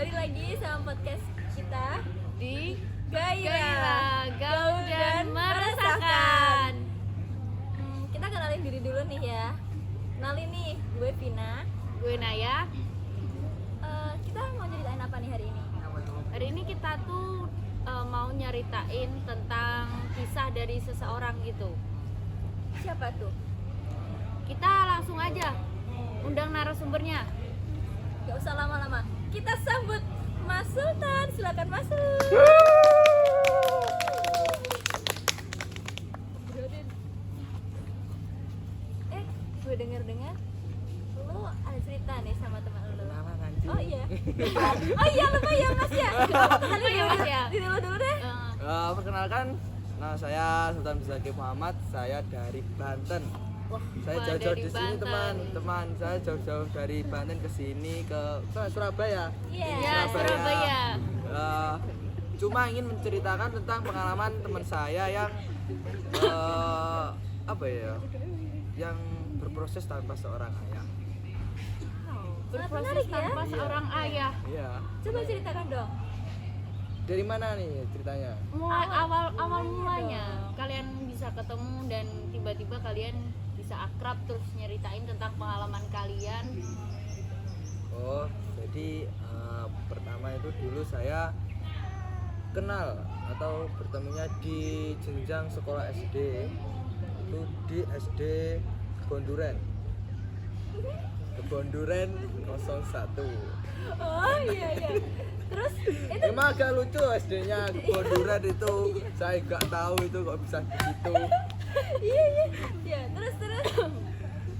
Kembali lagi sama podcast kita di Gairah Gaul dan Meresahkan. Kita kenalin diri dulu nih ya. Kenalin nih, gue Vina. Gue Naya. Kita mau ceritain apa nih hari ini? Hari ini kita tuh mau nyeritain tentang kisah dari seseorang gitu. Siapa tuh? Kita langsung aja undang narasumbernya. Gak usah lama-lama. Kita sambut Mas Sultan. Silakan masuk. Gue dengar-dengar lu ada cerita nih sama teman lu. Oh iya. Oh iya, lupa ya Mas ya. Lupa ya, Mas, ya. Diri lu dulu deh. Perkenalkan, nama saya Sultan Bizaki Muhammad, saya dari Banten. Wah, Saya Wah, jauh-jauh dari di sini Banten. teman-teman. Saya jauh-jauh dari Banten ke sini ke Surabaya. Iya. Ya, Surabaya. Cuma ingin menceritakan tentang pengalaman teman saya yang yang berproses tanpa seorang ayah. Berproses menarik ya. tanpa seorang ayah. Iya. Coba ceritakan dong. Dari mana nih ceritanya? Mulai awal mulanya kalian bisa ketemu dan tiba-tiba kalian bisa akrab terus nyeritain tentang pengalaman kalian. Oh, jadi pertama itu dulu saya kenal atau bertemunya di jenjang sekolah SD, itu di SD Kebonduren 01. Oh iya. Terus itu Emang agak lucu SD-nya Kebonduren itu, saya nggak tahu itu kok bisa begitu. iya. Ya, terus.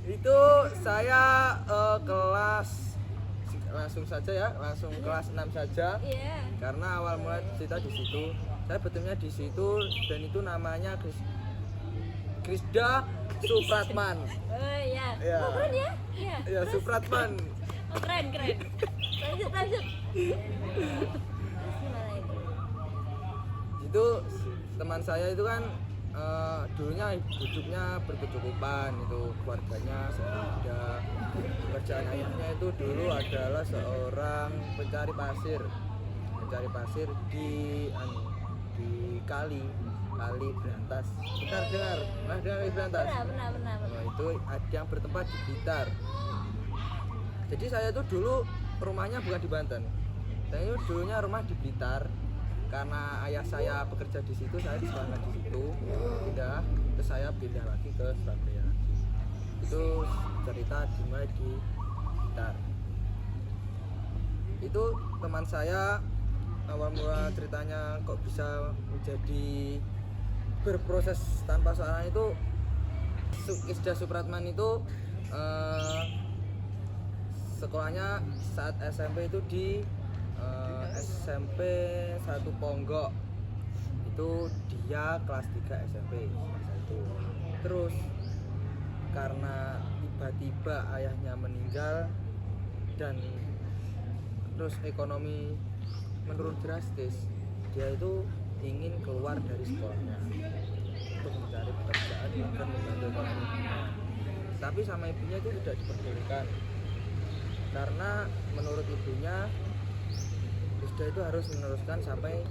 Itu saya langsung kelas 6 saja. Iya. Karena awal mulai cerita di situ, saya bertemunya di situ dan itu namanya Krisda Supratman. Oh iya. Iya. Oh, keren ya? Iya. Ya, Supratman. Oh, keren. Lanjut. Terus gimana itu? Itu teman saya itu kan dulunya hidupnya berkecukupan, itu keluarganya ada. Pekerjaan ayahnya itu dulu adalah seorang pencari pasir di kali Berantas. Dengar kali Berantas. Pernah. Nah, itu ada yang bertempat di Blitar. Jadi saya tuh dulu rumahnya bukan di Banten. Saya itu dulunya rumah di Blitar. Karena ayah saya bekerja di situ, saya diserahkan di situ. Terus saya pindah lagi ke Surabaya. Itu cerita dimulai di Blitar. Itu teman saya awal mula ceritanya kok bisa menjadi berproses tanpa seorang itu. Krisda Supratman itu sekolahnya saat SMP itu di SMP 1 Ponggok. Itu dia kelas 3 SMP masa itu. Terus karena tiba-tiba ayahnya meninggal dan terus ekonomi menurun drastis, dia itu ingin keluar dari sekolahnya untuk mencari pekerjaan yang akan membantu ekonomi. Tapi sama ibunya itu tidak diperbolehkan karena menurut ibunya Krisda itu harus meneruskan sampai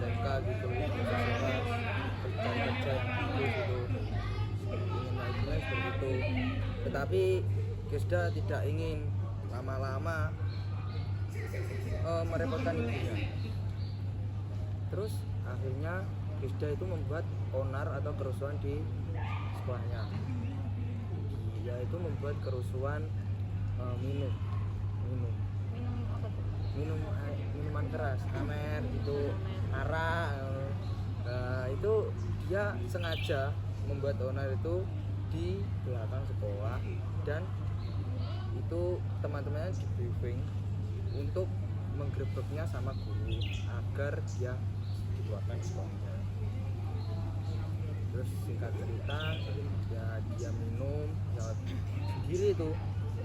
SMK gitu, kerja yang bagus gitu, ingin naiknya seperti itu. Tetapi Krisda tidak ingin lama-lama merepotkan ibunya. Terus akhirnya Krisda itu membuat onar atau kerusuhan di sekolahnya. Dia itu membuat kerusuhan minum Apa tuh? minuman keras, amer itu, arak. Itu dia sengaja membuat onar itu di belakang sekolah dan itu teman-temannya di briefing untuk menggerebeknya sama guru agar dia dikeluarkan sekolahnya. Terus singkat cerita dia minum sendiri itu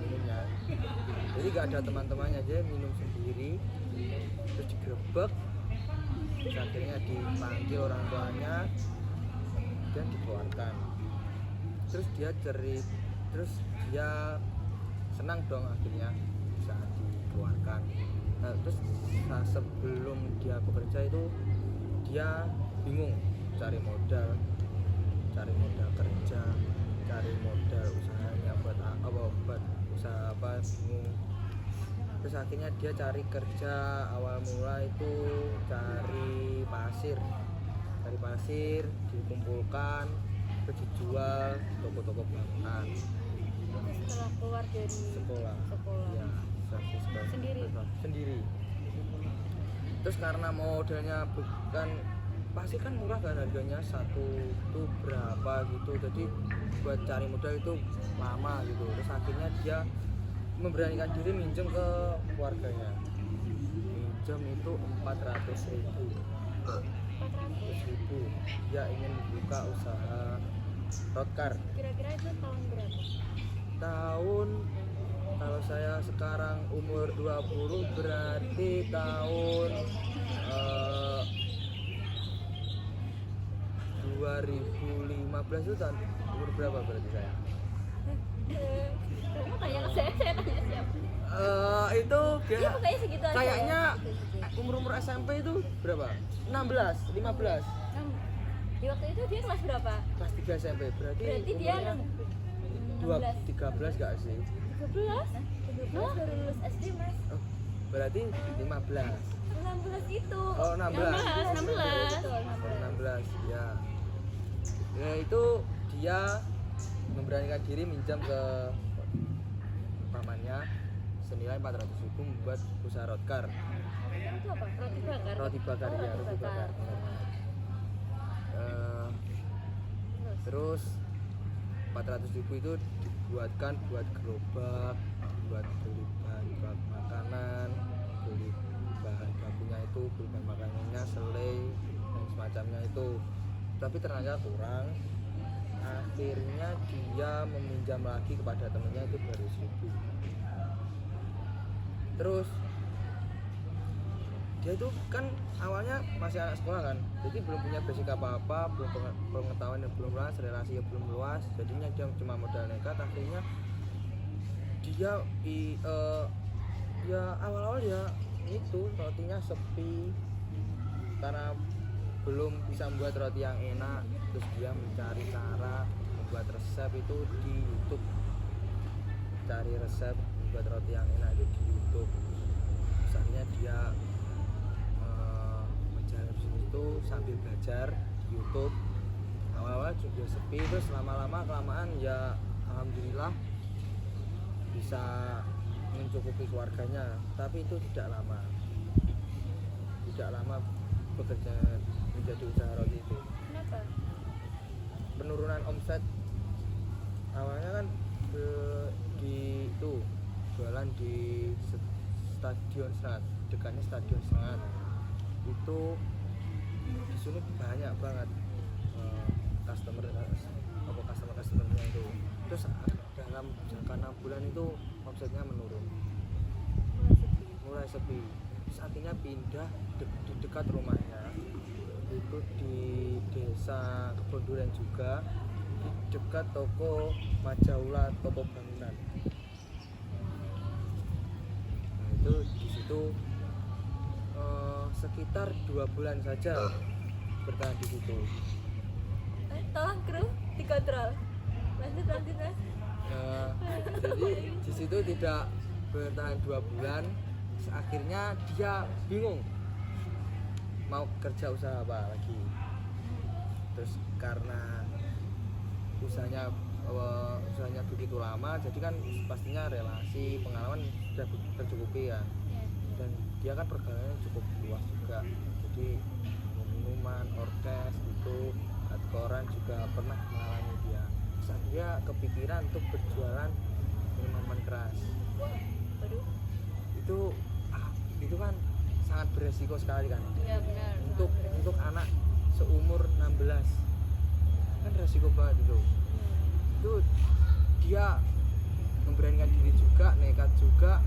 minumnya, jadi gak ada teman-temannya, dia minum sendiri terus digerebek. Terus akhirnya dipanggil orang tuanya dan dikeluarkan. Terus dia senang dong akhirnya bisa dikeluarkan. Nah, terus sebelum dia bekerja itu dia bingung cari modal kerja, cari modal usahanya buat buat usaha apa, bingung. Terus akhirnya dia cari kerja, awal mula itu cari pasir dikumpulkan terus dijual toko-toko bangunan. Setelah keluar dari sekolah. Iya, sendiri. Terus karena modalnya bukan pasir kan murah kan harganya, satu itu berapa gitu, jadi buat cari modal itu lama gitu. Terus akhirnya dia memberanikan diri minjem ke keluarganya, minjem itu 400.000. Dia ingin buka usaha roadcar. Kira-kira itu tahun berapa? Tahun, kalau saya sekarang umur 20 berarti tahun 2015 itu tahun umur berapa berarti saya? Kamu tanya ke saya tanya siapa? Itu Iya pokoknya segitu aja. kayaknya umur SMP itu berapa? 16, 15. Di waktu itu dia kelas berapa? Kelas 3 SMP. Berarti dia umurnya 13 gak sih? 13? 13 baru lulus SD mas. Oh, berarti 15. 16 itu. Oh, 16. 16. Betul, 16 ya. Ya itu dia memberanikan diri minjam ke pamannya senilai 400.000 membuat usaha roadcar. Itu apa? Roti bakar. Ya, roti bakar. Terus 400.000 itu dibuatkan buat gerobak, buat beli bahan makanan, beli bahan bakunya itu, beli bahan makanannya, selai dan semacamnya itu. Tapi ternyata kurang. Akhirnya dia meminjam lagi kepada temennya itu 200.000. Terus dia itu kan awalnya masih anak sekolah kan, jadi belum punya basic apa-apa, belum pengetahuan yang belum luas, relasi yang belum luas, jadinya dia cuma modal nekat. Akhirnya dia ya awal-awal ya itu rotinya sepi karena belum bisa membuat roti yang enak. Terus dia mencari cara membuat resep itu di YouTube, cari resep membuat roti yang enak itu di YouTube. Terus akhirnya dia menjalani bisnis itu sambil belajar di YouTube. Awal-awal juga sepi, terus lama-lama kelamaan ya alhamdulillah bisa mencukupi keluarganya. Tapi itu tidak lama bekerja menjadi usaha roti itu. Kenapa? Penurunan omset. Awalnya kan di itu jualan di Stadion Senat, dekatnya Stadion Senat. Itu di sini banyak banget customernya itu. Terus dalam jangka 6 bulan itu omsetnya menurun, mulai sepi. Terus akhirnya pindah di dekat rumahnya itu di desa Kebonduren juga, di dekat toko Majaula, toko bangunan. Nah, itu di situ sekitar 2 bulan saja bertahan di situ. Tolong kru dikontrol. Lanjut mas. Jadi di situ tidak bertahan 2 bulan. Akhirnya dia bingung mau kerja usaha apa lagi. Terus karena usahanya begitu lama, jadi kan pastinya relasi, pengalaman sudah tercukupi ya. Dan dia kan pergaulannya cukup luas juga, jadi minuman, orkes itu, hardcorean juga pernah mengalami dia. Terus dia kepikiran untuk berjualan minuman keras. Waduh. Itu kan sangat beresiko sekali kan. Iya benar. Untuk anak seumur 16 kan resiko banget itu. Itu dia memberanikan diri juga, nekat juga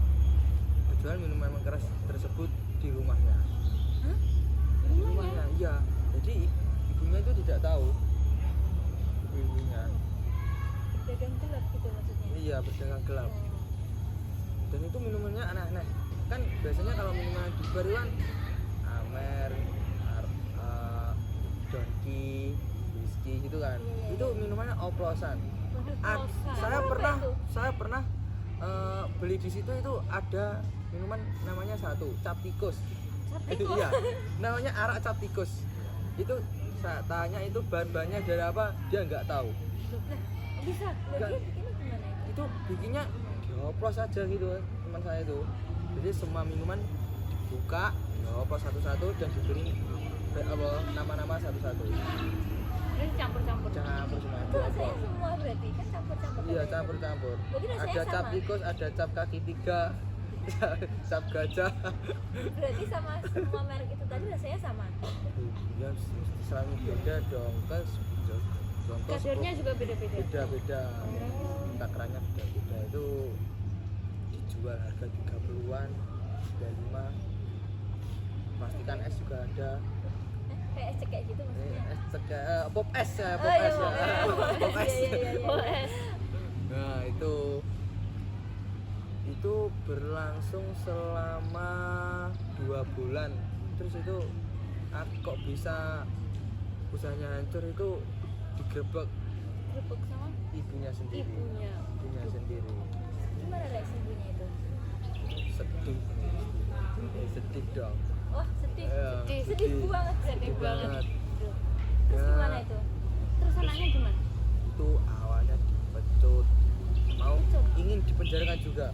berjualan minuman keras tersebut di rumahnya. Hah? Di rumahnya, iya. Jadi ibunya itu tidak tahu. Ibunya. Dagang gelap gitu maksudnya. Iya, berdagang gelap. Dan itu minumannya aneh-aneh. kan biasanya kalau minuman di bar itu kan Amer, Donki, whisky gitu kan. Itu minumannya oplosan. Saya pernah beli di situ itu ada minuman namanya satu cap tikus. Iya, namanya arak cap tikus. Itu saya tanya itu bahan-bahannya dari apa, dia nggak tahu. Bisa lagi bikinnya gimana itu? Itu bikinnya dioplos aja gitu teman saya itu. Jadi semua minuman dibuka, dioplos satu-satu dan diberi nama-nama satu-satu. Terus campur-campur. Campur semua. Itu rasanya semua berarti kan campur-campur. Iya, campur-campur. Berarti rasanya Ada cap sama? tikus, ada cap kaki tiga, cap gajah. Berarti sama semua merek itu tadi rasanya sama. Ya selalu beda dong, kan contoh Kadarnya juga beda-beda. beda-beda. Takarannya beda-beda. Itu dijual harga 30-an, 35. Pastikan es juga ada. Kayak es cekek gitu maksudnya. Es cekek, pop es ya, pop Oh, iya, es ya. Pop es. Iya. OS. Nah, itu berlangsung selama 2 bulan. Terus itu kok bisa usahanya hancur, itu digerebek Kerupuk sama ibunya sendiri. Ibunya sendiri. Gimana reaksi ibunya itu? Sedih. Sedih dong. Wah, sedih. Iya, Sedih banget. Sedih banget. Terus Ya. gimana itu? Terus anaknya gimana? Itu awalnya dipecut, mau ingin dipenjarakan juga,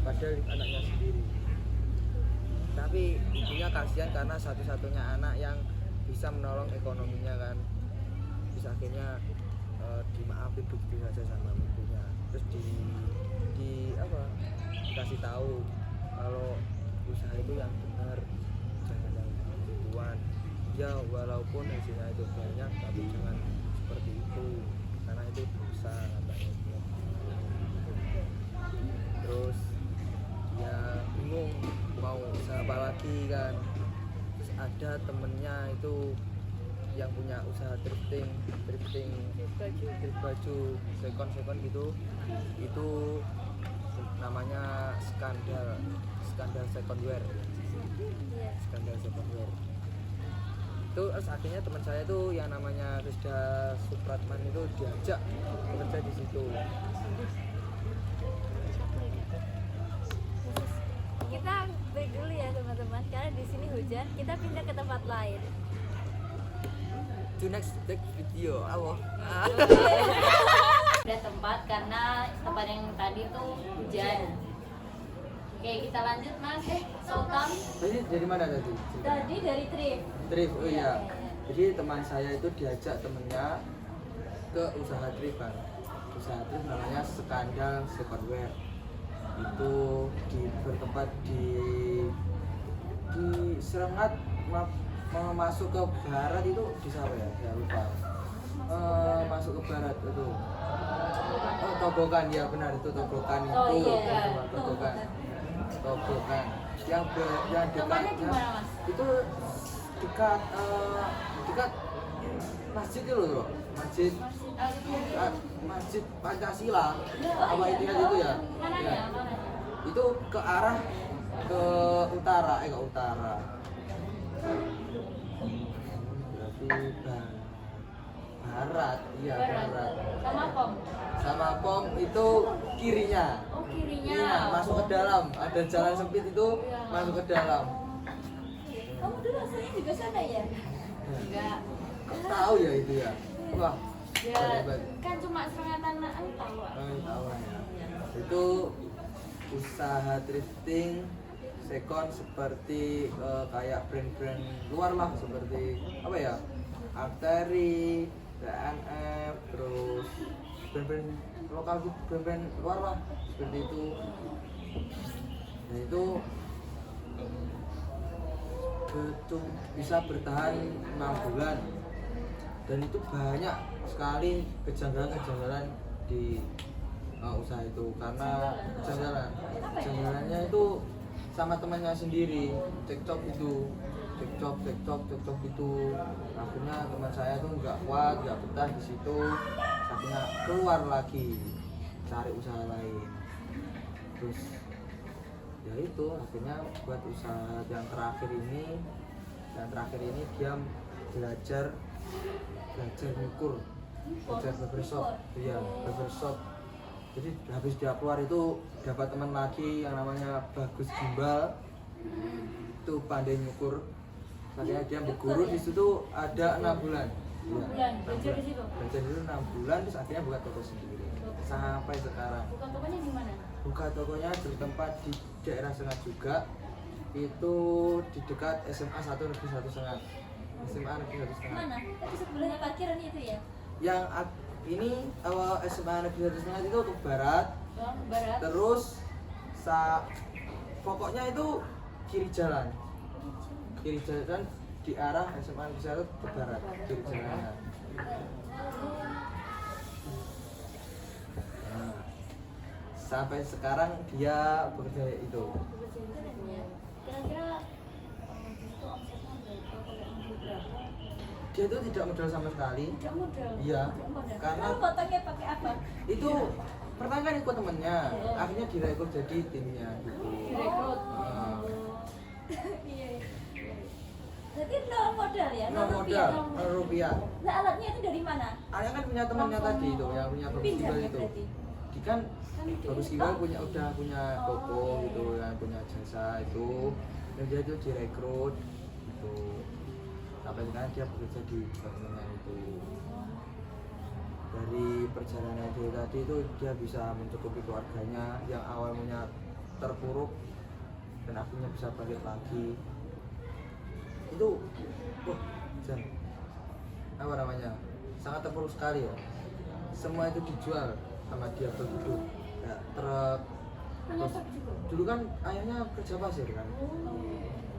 padahal anaknya sendiri. Tapi ibunya kasihan karena satu-satunya anak yang bisa menolong ekonominya kan. Terus akhirnya dimaafin begitu saja sama ibunya. Terus dikasih tahu kalau usaha itu yang benar, jangan yang begituan. Ya walaupun hasilnya itu banyak, tapi jangan seperti itu karena itu dosa katanya. Terus ya bingung mau usaha apa lagi kan. Terus ada temennya itu yang punya usaha thrifting baju second gitu. Itu namanya skandal second wear. Iya. Skandal second wear. Itu terus akhirnya teman saya tuh yang namanya Rizda Supratman itu diajak bekerja di situ. Kita break dulu ya teman-teman, karena di sini hujan. Kita pindah ke tempat lain. To next video, Allah. Ada tempat karena tempat yang tadi tuh hujan. Oke, kita lanjut Mas. Sultan. Jadi dari mana tadi? Tadi dari trip. Thrift, oh iya. Jadi teman saya itu diajak temennya ke usaha thrift kan. Usaha thrift namanya Skandal Second Wear. Itu bertempat di Serengat, masuk ke barat itu di sana ya, saya lupa. Masuk ke barat itu. Tobokan, ya benar itu Tobokan itu. Oh, iya. Tobokan. Yang Tempatnya dekatnya gimana Mas? itu dekat masjid itu loh, masjid Pancasila, apa itu ya? Mana Ya. ya? Mana? Itu ke arah ke utara, ke utara. Berarti barat, iya barat. Sama Pom. Sama pom itu kirinya. Oh, kirinya. Iya, masuk ke dalam. Ada jalan sempit itu masuk ke dalam. Kamu dulu asalnya juga sana ya? Enggak. Kok tahu ya itu ya? Wah, Ya, hebat. kan cuma serengatan tahu. Tahu ya. Itu usaha thrifting second seperti kayak brand-brand luar lah, seperti apa ya, Arteri, DNF, terus brand-brand lokal, brand-brand luar lah seperti itu. Nah itu bisa bertahan 6 bulan dan itu banyak sekali kejanggalan-kejanggalan di usaha itu. Karena kejanggalannya itu sama temannya sendiri, cekcok itu, akhirnya teman saya tuh nggak kuat, nggak betah di situ, akhirnya keluar lagi cari usaha lain. Terus ya itu akhirnya buat usaha yang terakhir ini dia belajar ngukur, belajar barbershop. Iya, barbershop. Jadi habis dia keluar itu dapat teman lagi yang namanya Bagus Gimbal, itu pandai nyukur. Akhirnya dia berguru di situ ada 6 bulan. Iya, belajar di situ. Belajar dulu 6 bulan, terus akhirnya buka toko sendiri sampai sekarang. Bukan tokonya di mana? Buka tokonya di tempat di daerah Sengat juga, itu di dekat SMA 1 Negeri 1 Sengat. SMA Negeri 1 Sengat. Mana? Itu sebelahnya parkiran itu ya? Yang ini awal SMA Negeri 1 Sengat itu ke barat. Oh, ke barat. Terus pokoknya itu kiri jalan di arah SMA Negeri 1 ke barat, kiri jalannya. Nah, sampai sekarang dia bekerja itu. Kira-kira itu omsetnya berapa? Dia itu tidak modal sama sekali. Tidak modal. Iya, karena Kamu potongnya pakai apa? itu pertama kan ikut temennya, akhirnya direkrut jadi timnya gitu. Direkrut. Nah, Iya. Jadi nol modal ya? nol modal, rupiah. Nah, alatnya itu dari mana? Ayah kan punya temannya tadi itu, yang punya Bagus Pinjam Gimbal ya itu. berarti? Dia kan Bagus Gimbal udah punya toko gitu, yang punya jasa itu, dan dia itu direkrut gitu. Sampai sekarang dia bekerja di departemennya itu. Dari perjalanan dia tadi itu dia bisa mencukupi keluarganya yang awalnya terpuruk dan akhirnya bisa bangkit lagi. Itu apa namanya, sangat terpuruk sekali ya. Semua itu dijual sama dia begitu ya, truk. Terus, dulu kan ayahnya kerja pasir kan,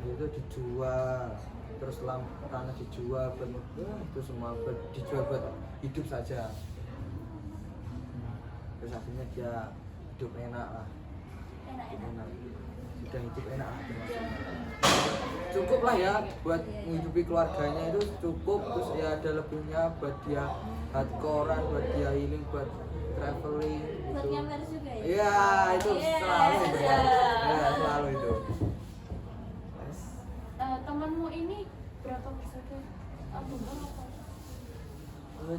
itu dijual, terus tanah dijual buat itu semua dijual buat hidup saja. Terus akhirnya dia hidup enak lah, enak. Sudah hidup enak lah, cukup lah ya buat menghidupi keluarganya, itu cukup. Terus ya ada lebihnya buat dia hardcorean, buat dia healing, buat traveling Buat gitu. nyamer juga ya? Iya, itu selalu itu. Ya, selalu itu. Temanmu ini berapa bersaudara? Tunggal apa?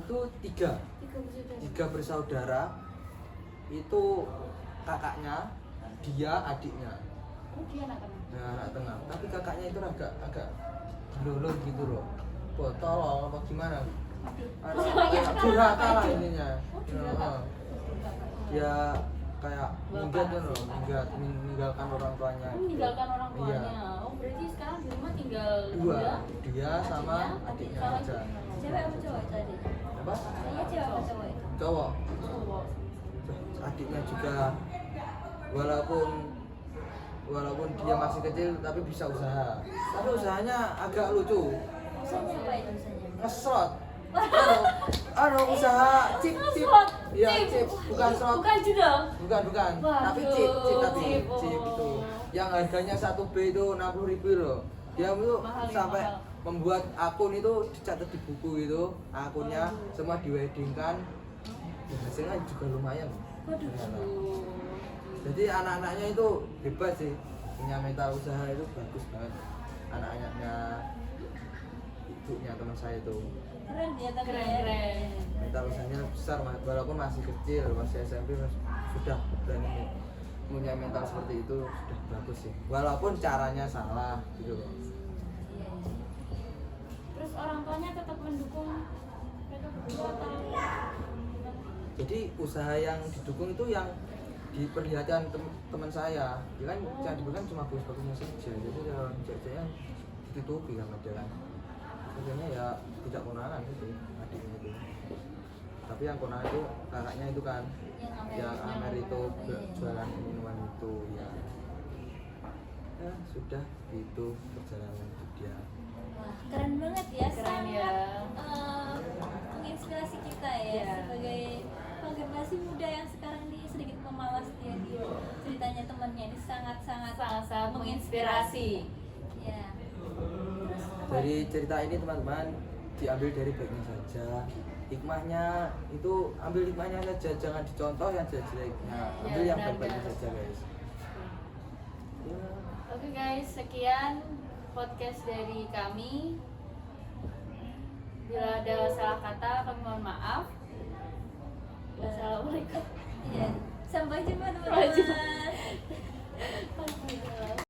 Itu tiga 3 bersaudara. 3 bersaudara. Itu kakaknya, dia adiknya. Oh, dia anak kamu. Nah, anak tengah. Tapi kakaknya itu agak dilolong gitu loh. Tolong apa gimana? Durhaka lah ininya. Heeh. Dia kayak meninggalkan orang tuanya. Meninggalkan orang tuanya. Iya. Oh, berarti sekarang di rumah tinggal Dua, dia sama adiknya aja. Cewek apa cowok itu adiknya? Apa? Iya, cewek apa cowok itu? Cowok. cowok. Adiknya juga walaupun dia masih kecil tapi bisa usaha. Tapi usahanya agak lucu. Usahanya apa itu usahanya? Ngeslot. Usaha chip. Ngeslot? Iya, Chip? chip, bukan slot. Bukan judul. Bukan. Tapi chip Chip, itu. Yang harganya 1B itu 60.000 loh. Dia itu Mahal, sampai mahal. membuat akun itu dicatat di buku itu, akunnya semua diweddingkan. Ya, hasilnya juga lumayan. Waduh. Jadi anak-anaknya itu hebat sih, punya mental usaha itu bagus banget. Anak-anaknya ibunya teman saya itu Keren ya, tapi Keren. mental usahanya besar, walaupun masih kecil, masih SMP sudah berani punya mental seperti itu, sudah bagus sih. Walaupun caranya salah gitu loh. Iya. Terus orang tuanya tetap mendukung mereka berdua atau gimana? Jadi usaha yang didukung itu yang diperlihatkan teman saya, dia kan yang diberikan cuma bagus-bagusnya saja. Jadi kalau ceweknya ditutupi sama dia kan. Akhirnya ya tidak konangan itu adiknya itu. Tapi yang konangan itu kakaknya itu kan, yang Amer itu jualan minuman itu ya. Ya sudah itu perjalanan hidup dia. Wah, keren banget ya, Keren sangat ya. menginspirasi kita ya, Iya. sebagai generasi muda yang sekarang ini sedikit pemalas dia di ceritanya temannya ini sangat-sangat Sangat-sangat menginspirasi. Ya. Terus apa? Dari cerita ini teman-teman diambil dari baiknya saja. Hikmahnya itu ambil hikmahnya saja, jangan dicontoh yang jelek-jeleknya. Ambil Ya, yang benar, baik-baiknya benar. saja guys. Oke guys, sekian podcast dari kami. Bila ada salah kata, kami mohon maaf. Wassalamualaikum. Iya. Sampai jumpa Sampai jumpa. teman-teman.